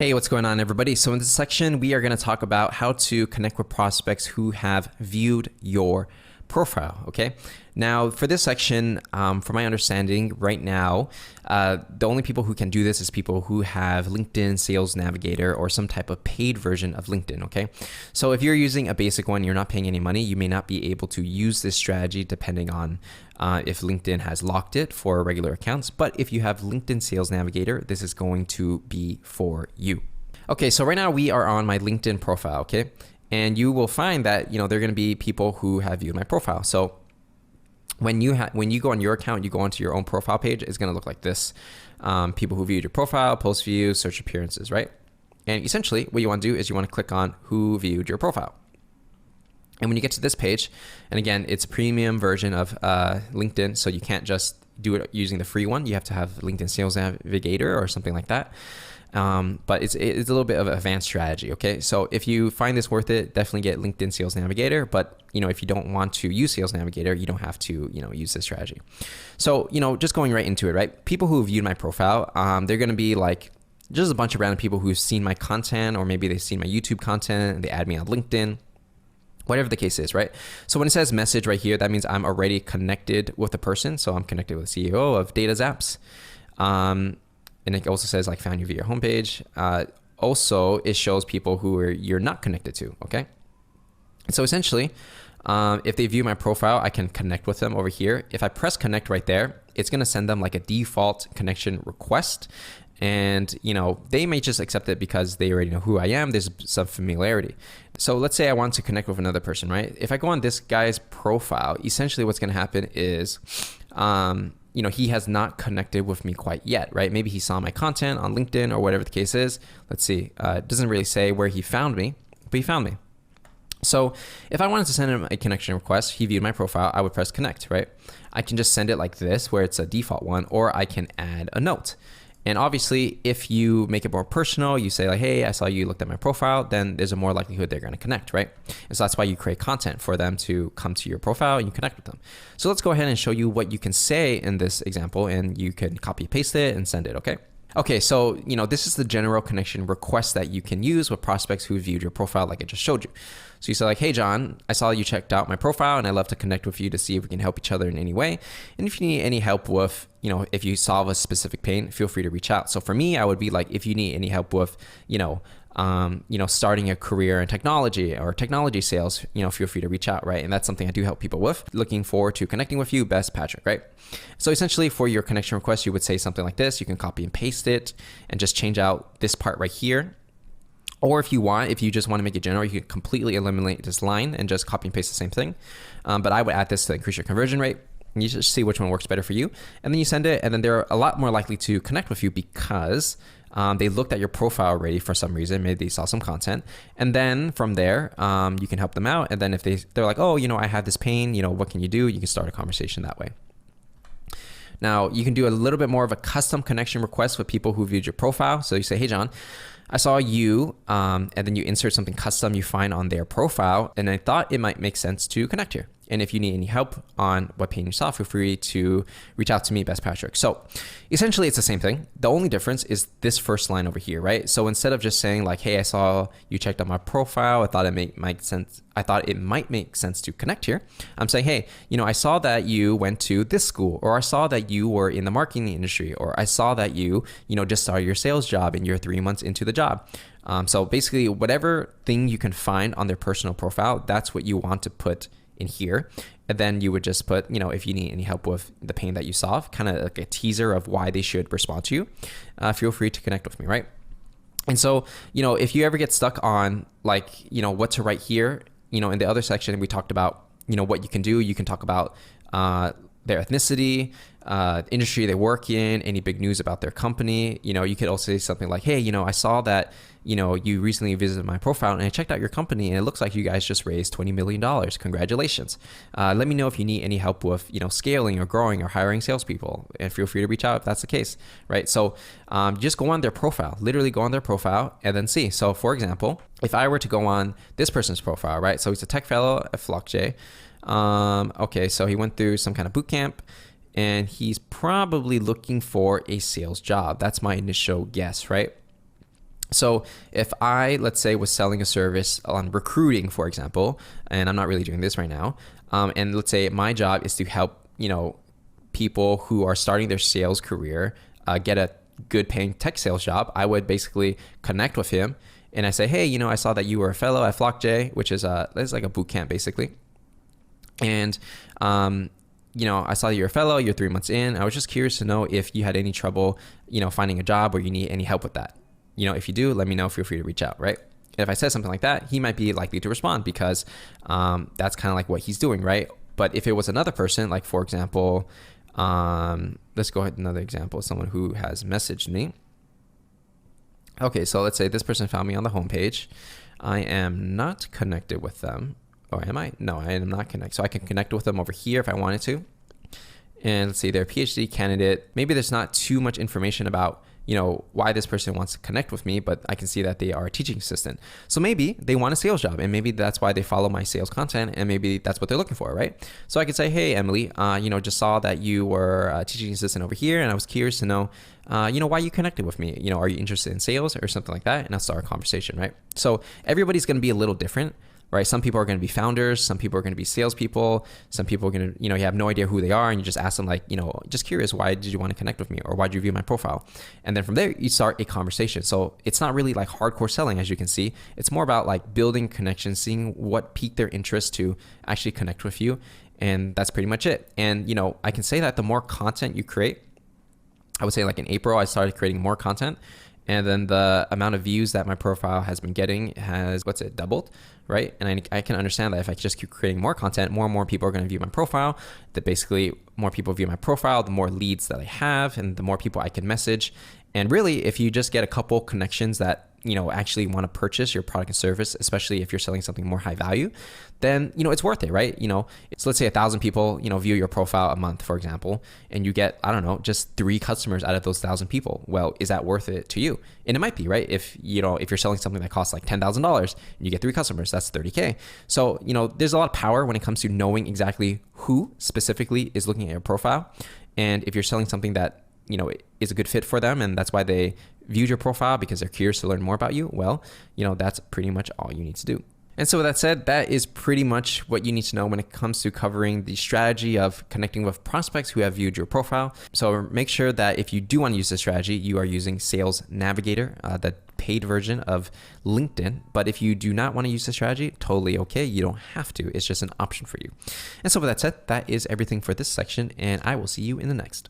Hey, what's going on, everybody? So in this section, we are going to talk about how to connect with prospects who have viewed your profile, okay? Now, for this section, from my understanding right now, the only people who can do this is people who have LinkedIn Sales Navigator or some type of paid version of LinkedIn, okay? So if you're using a basic one, you're not paying any money, you may not be able to use this strategy depending on if LinkedIn has locked it for regular accounts. But if you have LinkedIn Sales Navigator, this is going to be for you. Okay, so right now we are on my LinkedIn profile, okay? And you will find that, there are going to be people who have viewed my profile. So when you go on your account, you go onto your own profile page, it's going to look like this. People who viewed your profile, post views, search appearances, right? And essentially what you want to do is you want to click on who viewed your profile. And when you get to this page, and again, it's a premium version of LinkedIn, so you can't just do it using the free one. You have to have LinkedIn Sales Navigator or something like that. But it's a little bit of an advanced strategy, okay? So if you find this worth it, definitely get LinkedIn Sales Navigator. But, if you don't want to use Sales Navigator, you don't have to, use this strategy. So, just going right into it, right? People who viewed my profile, they're going to be like just a bunch of random people who've seen my content, or maybe they've seen my YouTube content and they add me on LinkedIn. Whatever the case is, right? So when it says message right here, that means I'm already connected with the person. So I'm connected with the CEO of Data Zaps. And it also says like found you via your homepage. Also, it shows people who you're not connected to, okay? So essentially, if they view my profile, I can connect with them over here. If I press connect right there, it's gonna send them like a default connection request. And, they may just accept it because they already know who I am. There's some familiarity. So let's say I want to connect with another person, right? If I go on this guy's profile, essentially what's going to happen is, he has not connected with me quite yet, right? Maybe he saw my content on LinkedIn or whatever the case is. Let's see. It doesn't really say where he found me, but he found me. So if I wanted to send him a connection request, he viewed my profile, I would press connect, right? I can just send it like this, where it's a default one, or I can add a note. And obviously, if you make it more personal, you say like, hey, I saw you looked at my profile, then there's a more likelihood they're going to connect, right? And so that's why you create content for them to come to your profile and you connect with them. So let's go ahead and show you what you can say in this example, and you can copy paste it and send it, okay? Okay, so, this is the general connection request that you can use with prospects who viewed your profile like I just showed you. So you say like, hey, John, I saw you checked out my profile and I'd love to connect with you to see if we can help each other in any way. And if you need any help with, if you solve a specific pain, feel free to reach out. So for me, I would be like, if you need any help with, starting a career in technology or technology sales, feel free to reach out, right? And that's something I do help people with. Looking forward to connecting with you, best Patrick, right? So essentially for your connection request, you would say something like this. You can copy and paste it and just change out this part right here. Or if you just want to make it general, you can completely eliminate this line and just copy and paste the same thing. But I would add this to increase your conversion rate. And you just see which one works better for you. And then you send it, and then they're a lot more likely to connect with you because they looked at your profile already for some reason. Maybe they saw some content. And then from there, you can help them out. And then if they're like, oh, I have this pain, what can you do? You can start a conversation that way. Now, you can do a little bit more of a custom connection request with people who viewed your profile. So you say, hey, John, I saw you, and then you insert something custom you find on their profile, and I thought it might make sense to connect here. And if you need any help on what pain you saw, feel free to reach out to me, Best Patrick. So essentially it's the same thing. The only difference is this first line over here, right? So instead of just saying like, hey, I saw you checked out my profile, I thought it might make sense to connect here. I'm saying, hey, I saw that you went to this school, or I saw that you were in the marketing industry, or I saw that you, just started your sales job and you're 3 months into the job. So basically whatever thing you can find on their personal profile, that's what you want to put in here. And then you would just put, if you need any help with the pain that you saw, kind of like a teaser of why they should respond to you, feel free to connect with me, right? And so, if you ever get stuck on like, what to write here, in the other section, we talked about, what you can do. You can talk about their ethnicity, industry they work in, any big news about their company. You could also say something like, hey, I saw that, you recently visited my profile and I checked out your company and it looks like you guys just raised $20 million. Congratulations. Let me know if you need any help with, scaling or growing or hiring salespeople, and feel free to reach out if that's the case, right? So just go on their profile, literally go on their profile and then see. So for example, if I were to go on this person's profile, right? So he's a tech fellow at FlockJ. Okay, so he went through some kind of boot camp and he's probably looking for a sales job. That's my initial guess, right? So if I, let's say, was selling a service on recruiting, for example, and I'm not really doing this right now, and let's say my job is to help, people who are starting their sales career get a good paying tech sales job, I would basically connect with him and I say, hey, I saw that you were a fellow at FlockJ, which is it's like a boot camp basically. And, I saw you're a fellow, you're 3 months in. I was just curious to know if you had any trouble, finding a job or you need any help with that. If you do, let me know, feel free to reach out, right? And if I said something like that, he might be likely to respond because that's kind of like what he's doing, right? But if it was another person, like for example, let's go ahead, another example, someone who has messaged me. Okay, so let's say this person found me on the homepage. I am not connected with them. Or am I? No, I am not connected. So I can connect with them over here if I wanted to. And let's see, they're a PhD candidate. Maybe there's not too much information about, why this person wants to connect with me, but I can see that they are a teaching assistant. So maybe they want a sales job and maybe that's why they follow my sales content and maybe that's what they're looking for, right? So I could say, hey, Emily, just saw that you were a teaching assistant over here and I was curious to know, why you connected with me. Are you interested in sales or something like that? And I'll start a conversation, right? So everybody's going to be a little different. Right? Some people are going to be founders. Some people are going to be salespeople. Some people are going to, you have no idea who they are. And you just ask them like, just curious, why did you want to connect with me? Or why did you view my profile? And then from there, you start a conversation. So it's not really like hardcore selling, as you can see. It's more about like building connections, seeing what piqued their interest to actually connect with you. And that's pretty much it. And, I can say that the more content you create, I would say like in April, I started creating more content. And then the amount of views that my profile has been getting has, doubled, right? And I can understand that if I just keep creating more content, more and more people are going to view my profile. That basically more people view my profile, the more leads that I have and the more people I can message. And really, if you just get a couple connections that, actually want to purchase your product and service, especially if you're selling something more high value, then, it's worth it, right? So let's say 1,000 people, view your profile a month, for example, and you get, I don't know, just 3 customers out of those 1,000 people. Well, is that worth it to you? And it might be, right? If you're selling something that costs like $10,000 and you get 3 customers, that's $30K. So, there's a lot of power when it comes to knowing exactly who specifically is looking at your profile. And if you're selling something that, is a good fit for them and that's why they viewed your profile because they're curious to learn more about you, well, that's pretty much all you need to do. And so with that said, that is pretty much what you need to know when it comes to covering the strategy of connecting with prospects who have viewed your profile. So make sure that if you do want to use this strategy, you are using Sales Navigator, the paid version of LinkedIn. But if you do not want to use this strategy, totally okay. You don't have to. It's just an option for you. And so with that said, that is everything for this section, and I will see you in the next.